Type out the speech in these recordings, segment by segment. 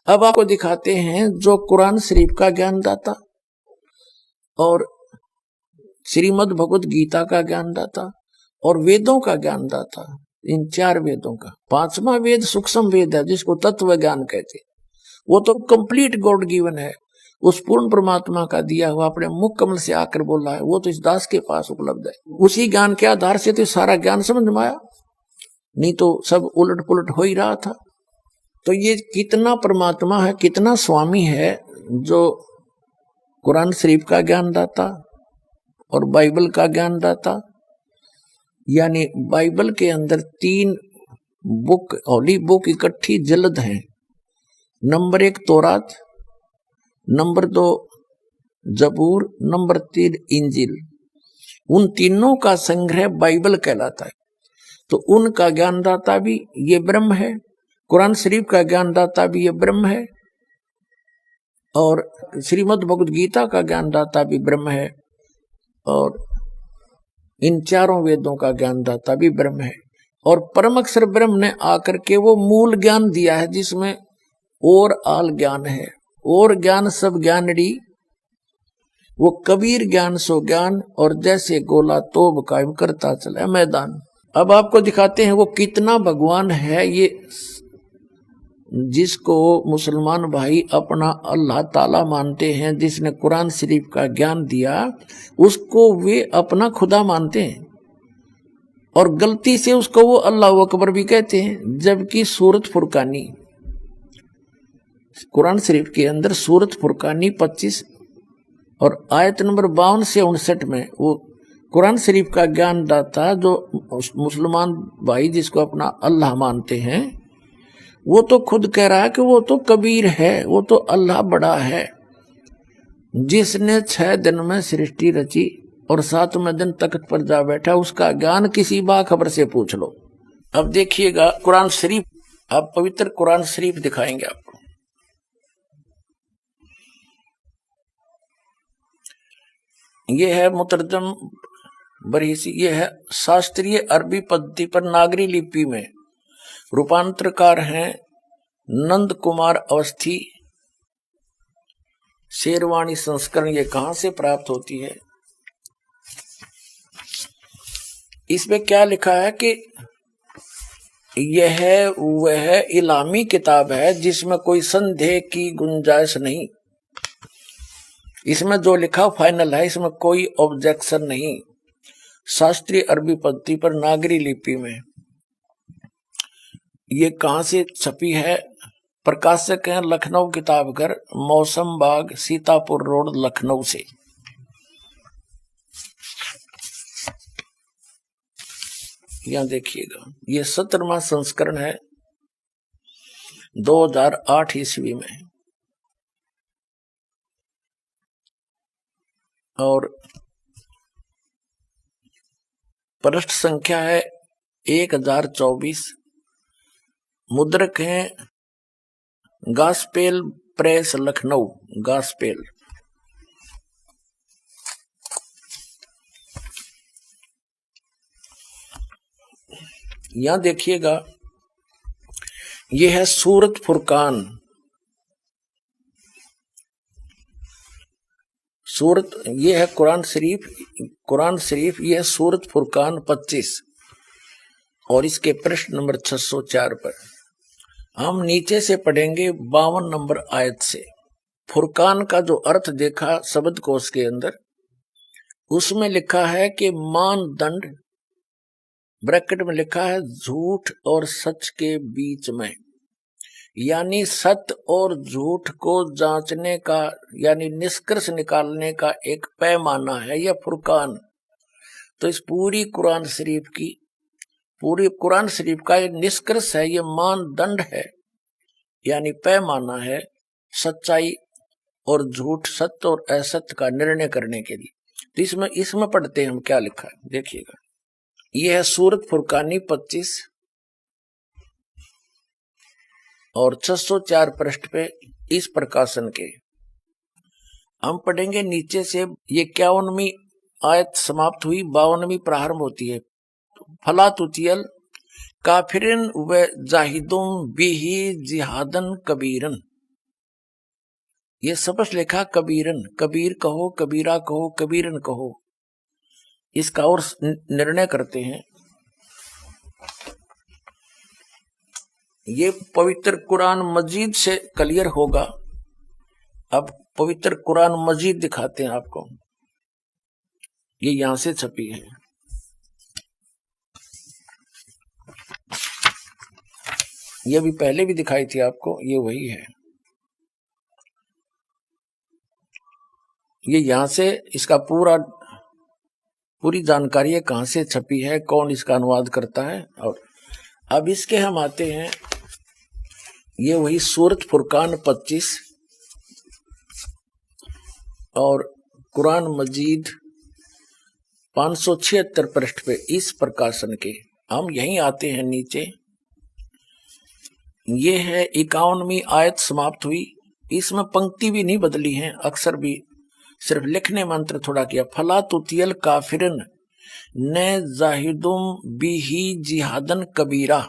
अब आपको दिखाते हैं जो कुरान शरीफ का ज्ञानदाता और श्रीमद् भगवत गीता का ज्ञानदाता और वेदों का ज्ञानदाता, इन 4 वेदों का 5वां वेद सूक्ष्म वेद है जिसको तत्व ज्ञान कहते हैं। वो तो कंप्लीट गॉड गिवन है, उस पूर्ण परमात्मा का दिया हुआ अपने मुख कमल से आकर बोला है, वो तो इस दास के पास उपलब्ध है। उसी ज्ञान के आधार से तो सारा ज्ञान समझ में आया, नहीं तो सब उलट पुलट हो ही रहा था। तो ये कितना परमात्मा है, कितना स्वामी है जो कुरान शरीफ का ज्ञानदाता और बाइबल का ज्ञानदाता। यानी बाइबल के अंदर 3 बुक, होली बुक इकट्ठी जल्द हैं। नंबर 1 तौरात, नंबर 2 जबूर, नंबर 3 इंजिल। उन तीनों का संग्रह बाइबल कहलाता है। तो उनका ज्ञानदाता भी ये ब्रह्म है, कुरान शरीफ का ज्ञानदाता भी ये ब्रह्म है, और श्रीमद् भगवत गीता का ज्ञानदाता भी ब्रह्म है, और इन 4 वेदों का ज्ञानदाता भी ब्रह्म है। और परम अक्षर ब्रह्म ने आकर के वो मूल ज्ञान दिया है जिसमें और आल ज्ञान है, और ज्ञान सब ज्ञानड़ी, वो कबीर ज्ञान सो ज्ञान, और जैसे गोला तोब कायम करता चला मैदान। अब आपको दिखाते हैं वो कितना भगवान है, ये जिसको मुसलमान भाई अपना अल्लाह ताला मानते हैं, जिसने कुरान शरीफ का ज्ञान दिया, उसको वे अपना खुदा मानते हैं, और गलती से उसको वो अल्लाह अकबर भी कहते हैं। जबकि सूरत फुरकानी, कुरान शरीफ के अंदर सूरत फुरकानी 25 और आयत नंबर 52 से 59 में वो कुरान शरीफ का ज्ञान दाता जो मुसलमान भाई जिसको अपना अल्लाह मानते हैं, वो तो खुद कह रहा है कि वो तो कबीर है, वो तो अल्लाह बड़ा है, जिसने 6 दिन में सृष्टि रची और 7वें दिन तख्त पर जा बैठा। उसका ज्ञान किसी बाखबर से पूछ लो। अब देखिएगा कुरान शरीफ, अब पवित्र कुरान शरीफ दिखाएंगे आपको। ये है मुतरजम बरहीसी, ये है शास्त्रीय अरबी पद्धति पर नागरी लिपि में, रूपांतरकार हैं नंद कुमार अवस्थी। शेरवाणी संस्करण ये कहां से प्राप्त होती है? इसमें क्या लिखा है कि यह वह इलामी किताब है जिसमें कोई संदेह की गुंजाइश नहीं। इसमें जो लिखा फाइनल है, इसमें कोई ऑब्जेक्शन नहीं। शास्त्रीय अरबी पद्धति पर नागरी लिपि में ये कहां से छपी है? प्रकाशक हैं लखनऊ किताब घर, मौसम बाग, सीतापुर रोड, लखनऊ से। यहां देखिएगा, ये 17वां संस्करण है 2008 ईस्वी में, और पृष्ठ संख्या है 1024। मुद्रक हैं गास्पेल प्रेस लखनऊ, गास्पेल। यहां देखिएगा, यह है सूरत फुरकान। सूरत ये है कुरान शरीफ ये है सूरत फुरकान 25, और इसके प्रश्न नंबर 604 पर हम नीचे से पढ़ेंगे 52 नंबर आयत से। फुरकान का जो अर्थ देखा शब्द कोश के अंदर, उसमें लिखा है कि मानदंड, ब्रैकेट में लिखा है झूठ और सच के बीच में, यानी सत्य और झूठ को जांचने का, यानी निष्कर्ष निकालने का एक पैमाना है यह फुरकान। तो इस पूरी कुरान शरीफ का ये निष्कर्ष है, ये मानदंड है, यानी पैमाना है सच्चाई और झूठ, सत्य और असत्य का निर्णय करने के लिए। तो इसमें पढ़ते हैं हम क्या लिखा है, देखिएगा। यह है सूरत फुरकानी 25 और 604 पृष्ठ पे इस प्रकाशन के हम पढ़ेंगे नीचे से। ये 51वीं आयत समाप्त हुई, 52वीं प्रारंभ होती है। फला तुतियल काफिरिन व जाहिदुम बिही जिहादन कबीरन। ये स्पष्ट लिखा कबीरन, कबीर कहो, कबीरा कहो, कबीरन कहो। इसका और निर्णय करते हैं। ये पवित्र कुरान मजीद से क्लियर होगा। अब पवित्र कुरान मजीद दिखाते हैं आपको। ये यहां से छपी है। ये भी पहले भी दिखाई थी आपको, ये वही है। ये यहां से इसका पूरी जानकारी है, कहां से छपी है, कौन इसका अनुवाद करता है। और अब इसके हम आते हैं, ये वही सूरत फुरकान 25 और कुरान मजीद 576 पृष्ठ पे इस प्रकाशन के। हम यहीं आते हैं नीचे। ये है 51वीं आयत समाप्त हुई। इसमें पंक्ति भी नहीं बदली है, अक्सर भी सिर्फ लिखने मंत्र थोड़ा किया। फला तुतियल काफिरन ने जाहिदुम बिही जिहादन कबीरा।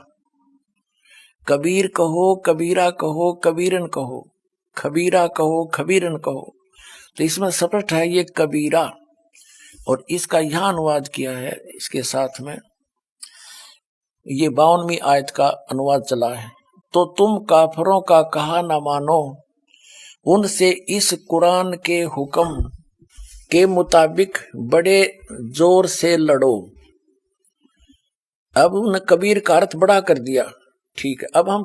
कबीर कहो, कबीरा कहो, कबीरन कहो, खबीरा कहो, खबीरन कहो। तो इसमें स्पष्ट है ये कबीरा, और इसका यहां अनुवाद किया है इसके साथ में। ये 52वीं आयत का अनुवाद चला है। तो तुम काफरों का कहा न मानो, उनसे इस कुरान के हुक्म के मुताबिक बड़े जोर से लड़ो। अब उन कबीर का अर्थ बड़ा कर दिया, ठीक है। अब हम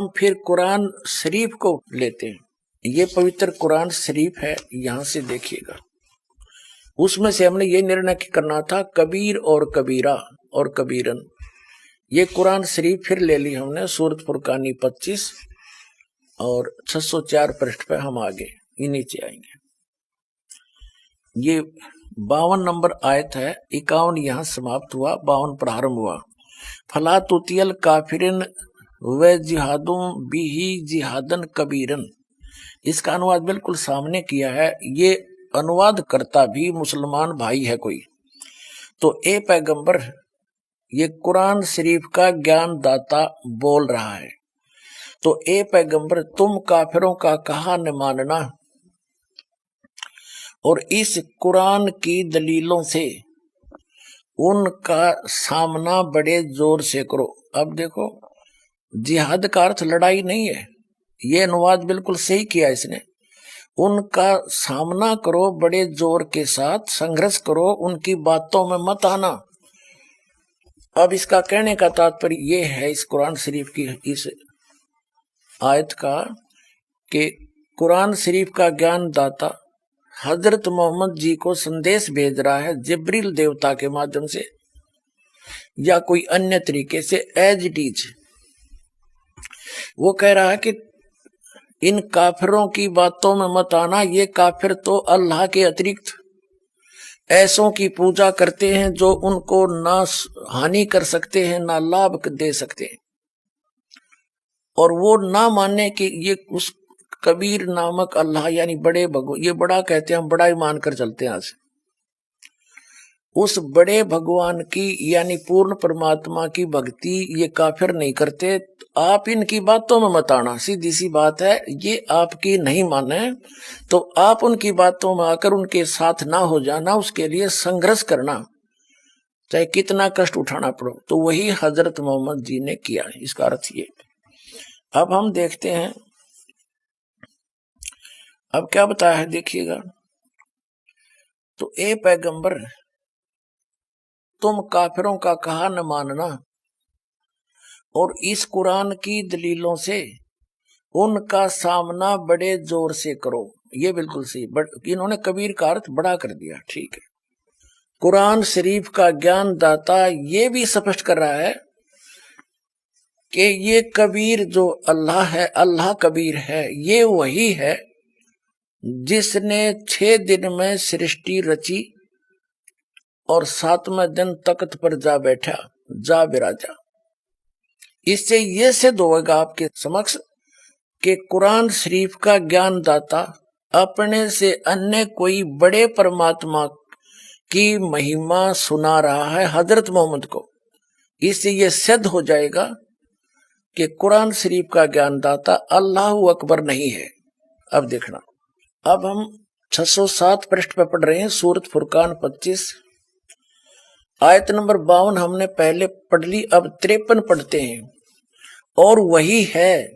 फिर कुरान शरीफ को लेते हैं। ये पवित्र कुरान शरीफ है, यहां से देखिएगा। उसमें से हमने ये निर्णय करना था कबीर और कबीरा और कबीरन। ये कुरान शरीफ फिर ले ली हमने, सूरत फुरकानी 25 और 604 पृष्ठ पे हम आगे ये नीचे आएंगे। ये 52 नंबर आयत है, 51 यहां समाप्त हुआ, 52 प्रारंभ हुआ। फला तुतियल काफिरिन व जिहादुम बिही जिहादन कबीरन। इसका अनुवाद बिल्कुल सामने किया है। ये अनुवाद करता भी मुसलमान भाई है कोई तो। ए पैगंबर, ये कुरान शरीफ का ज्ञान दाता बोल रहा है। तो ए पैगंबर, तुम काफिरों का कहा न मानना और इस कुरान की दलीलों से उनका सामना बड़े जोर से करो। अब देखो, जिहाद का अर्थ लड़ाई नहीं है, ये अनुवाद बिल्कुल सही किया इसने। उनका सामना करो बड़े जोर के साथ, संघर्ष करो, उनकी बातों में मत आना। अब इसका कहने का तात्पर्य ये है इस कुरान शरीफ की इस आयत का कि कुरान शरीफ का ज्ञान दाता हजरत मोहम्मद जी को संदेश भेज रहा है जिब्रील देवता के माध्यम से या कोई अन्य तरीके से, एज इट इज। वो कह रहा है कि इन काफिरों की बातों में मत आना। ये काफिर तो अल्लाह के अतिरिक्त ऐसों की पूजा करते हैं जो उनको ना हानि कर सकते हैं ना लाभ दे सकते हैं। और वो ना मानने कि ये उस कबीर नामक अल्लाह यानी बड़े भगवान, ये बड़ा कहते हैं, हम बड़ा ही मानकर चलते हैं आज। उस बड़े भगवान की यानी पूर्ण परमात्मा की भक्ति ये काफिर नहीं करते। आप इनकी बातों में मत आना, सीधी सी बात है। ये आपकी नहीं माने तो आप उनकी बातों में आकर उनके साथ ना हो जाना, उसके लिए संघर्ष करना, चाहे कितना कष्ट उठाना पड़ो। तो वही हजरत मोहम्मद जी ने किया, इसका अर्थ ये। अब हम देखते हैं अब क्या बताया है, देखिएगा। तो ए पैगंबर, तुम काफिरों का कहा न मानना और इस कुरान की दलीलों से उनका सामना बड़े जोर से करो। ये बिल्कुल सही, इन्होंने कबीर का अर्थ बड़ा कर दिया, ठीक है। कुरान शरीफ का ज्ञान दाता ये भी स्पष्ट कर रहा है कि ये कबीर जो अल्लाह है, अल्लाह कबीर है, ये वही है जिसने 6 दिन में सृष्टि रची और 7वें दिन तख्त पर जा बैठा, जा विराजा। इससे ये सिद्ध होगा आपके समक्ष कि कुरान शरीफ का ज्ञान दाता अपने से अन्य कोई बड़े परमात्मा की महिमा सुना रहा है हजरत मोहम्मद को। इससे ये सिद्ध हो जाएगा کہ قرآن شریف کا ज्ञान दाता अल्लाह अकबर नहीं है। अब देखना, अब हम 607 पृष्ठ पर पढ़ रहे हैं सूरत फुरकान 25 आयत नंबर 52 हमने पहले पढ़ ली, अब 53 पढ़ते हैं। और वही है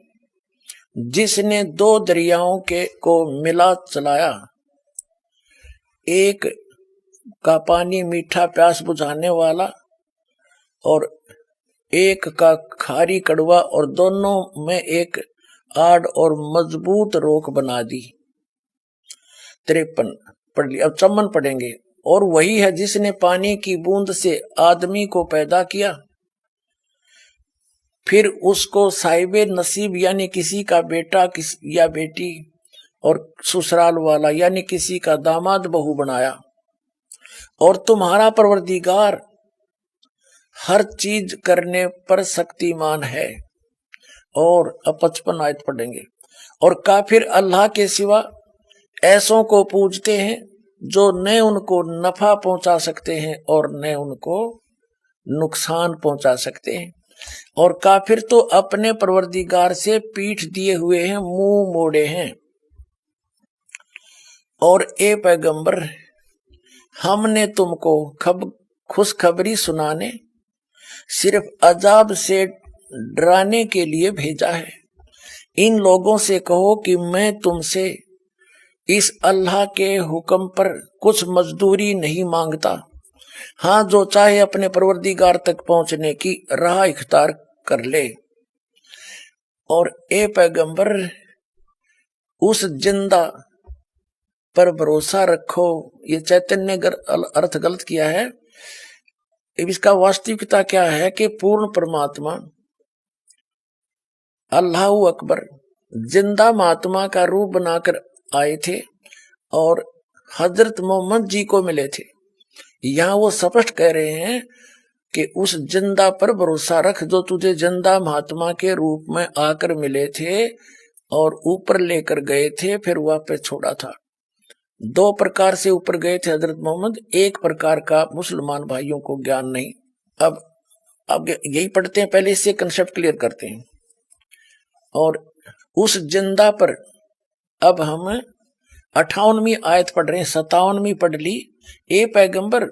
जिसने दो दरियाओं के को मिला चलाया, एक का पानी मीठा प्यास बुझाने वाला और एक का खारी कड़वा, और दोनों में एक आड़ और मजबूत रोक बना दी। 53 पढ़ ली, अब 54 पढ़ेंगे। और वही है जिसने पानी की बूंद से आदमी को पैदा किया, फिर उसको साहिबे नसीब यानी किसी का बेटा या बेटी और ससुराल वाला यानी किसी का दामाद बहू बनाया। और तुम्हारा परवरदिगार हर चीज करने पर शक्तिमान है। और अब 55 आयत पढ़ेंगे। और काफिर अल्लाह के सिवा ऐसों को पूजते हैं जो न उनको नफा पहुंचा सकते हैं और न उनको नुकसान पहुंचा सकते हैं। और काफिर तो अपने परवरदिगार से पीठ दिए हुए हैं, मुंह मोड़े हैं। और ए पैगंबर, हमने तुमको खुशखबरी सुनाने, सिर्फ अजाब से डराने के लिए भेजा है। इन लोगों से कहो कि मैं तुमसे इस अल्लाह के हुक्म पर कुछ मजदूरी नहीं मांगता। हाँ, जो चाहे अपने परवरदिगार तक पहुंचने की राह इख्तियार कर ले। और ए पैगंबर, उस जिंदा पर भरोसा रखो। ये चैतन्य अर्थ गलत किया है। इसका वास्तविकता क्या है कि पूर्ण परमात्मा अल्लाह अकबर जिंदा महात्मा का रूप बनाकर आए थे और हजरत मोहम्मद जी को मिले थे। यहाँ वो स्पष्ट कह रहे हैं कि उस जिंदा पर भरोसा रख जो तुझे जिंदा महात्मा के रूप में आकर मिले थे और ऊपर लेकर गए थे, फिर वापस छोड़ा था। दो प्रकार से ऊपर गए थे हजरत मोहम्मद, एक प्रकार का मुसलमान भाइयों को ज्ञान नहीं। अब यही पढ़ते हैं, पहले इससे कंसेप्ट क्लियर करते हैं। और उस जिंदा पर अब हम 58वीं आयत पढ़ रहे हैं, 57वीं पढ़ ली। ए पैगंबर,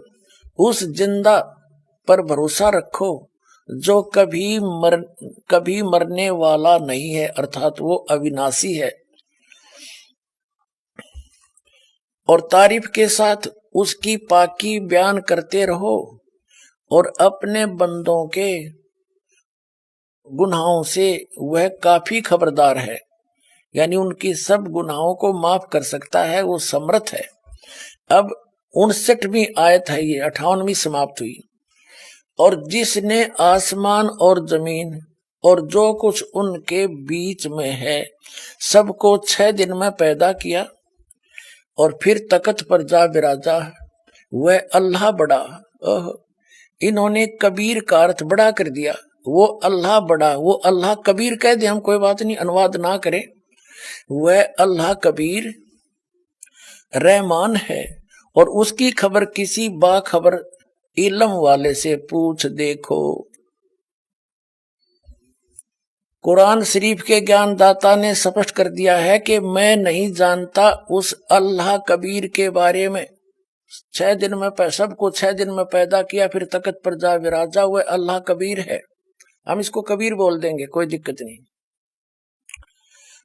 उस जिंदा पर भरोसा रखो जो कभी मरने वाला नहीं है, अर्थात वो अविनाशी है। और तारीफ के साथ उसकी पाकी बयान करते रहो और अपने बंदों के गुनाहों से वह काफी खबरदार है, यानी उनकी सब गुनाहों को माफ कर सकता है, वो समर्थ है। अब 59वीं आयत है, ये 58वीं समाप्त हुई। और जिसने आसमान और जमीन और जो कुछ उनके बीच में है सबको 6 दिन में पैदा किया और फिर तख्त पर जा विराजा, वह अल्लाह बड़ा। इन्होंने कबीर का अर्थ बड़ा कर दिया। वो अल्लाह बड़ा, वो अल्लाह कबीर कह दे हम कोई बात नहीं, अनुवाद ना करें। वह अल्लाह कबीर रहमान है और उसकी खबर किसी बाखबर इल्म वाले से पूछ देखो। कुरान शरीफ के ज्ञानदाता ने स्पष्ट कर दिया है कि मैं नहीं जानता उस अल्लाह कबीर के बारे में। 6 दिन में सबको 6 दिन में पैदा किया, फिर तख्त पर जा विराजा, हुए अल्लाह कबीर है। हम इसको कबीर बोल देंगे, कोई दिक्कत नहीं।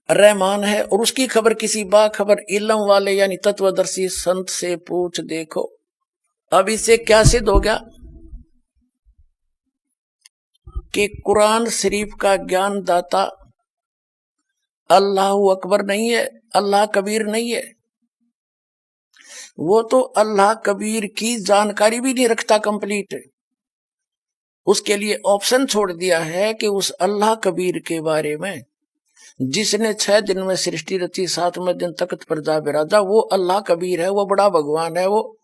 रहमान है और उसकी खबर किसी बाखबर इल्म वाले यानी तत्वदर्शी संत से पूछ देखो। अब इससे क्या सिद्ध हो गया कि कुरान शरीफ का ज्ञान दाता अल्लाह अकबर नहीं है, अल्लाह कबीर नहीं है। वो तो अल्लाह कबीर की जानकारी भी नहीं रखता कंप्लीट। उसके लिए ऑप्शन छोड़ दिया है कि उस अल्लाह कबीर के बारे में जिसने 6 दिन में सृष्टि रची, 7वें दिन तख्त पर जा विराजा, वो अल्लाह कबीर है, वो बड़ा भगवान है, वो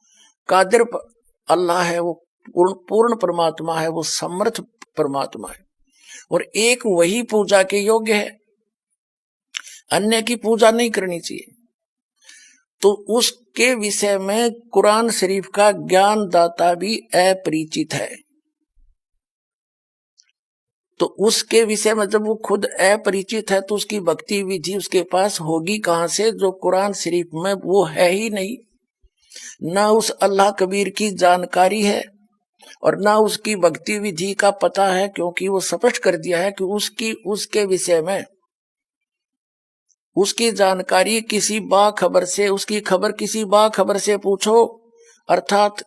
कादिर अल्लाह है, वो पूर्ण परमात्मा है, वो समर्थ परमात्मा है और एक वही पूजा के योग्य है, अन्य की पूजा नहीं करनी चाहिए। तो उसके विषय में कुरान शरीफ का ज्ञान दाता भी अपरिचित है। تو اس کے وشے میں جب وہ خود اپریچت ہے تو اس کی بھکتی ودھی اس کے پاس ہوگی کہاں سے، جو قرآن شریف میں وہ ہے ہی نہیں، نہ اس اللہ کبیر کی جانکاری ہے اور نہ اس کی بھکتی ودھی کا پتہ ہے، کیونکہ وہ سپشٹ کر دیا ہے کہ اس کے وشے میں اس کی جانکاری کسی باخبر سے، اس کی خبر کسی باخبر سے پوچھو، ارتھات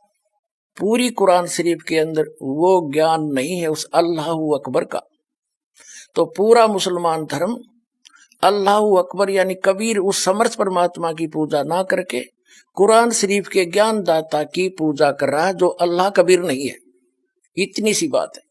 پوری قرآن شریف کے اندر وہ گیان نہیں ہے اس اللہ اکبر کا۔ تو پورا مسلمان دھرم اللہ اکبر یعنی کبیر اس سمرتھ پرماتما کی پوجا نہ کر کے قرآن شریف کے گیان داتا کی پوجا کر رہا ہے، جو اللہ کبیر نہیں ہے۔ اتنی سی بات ہے۔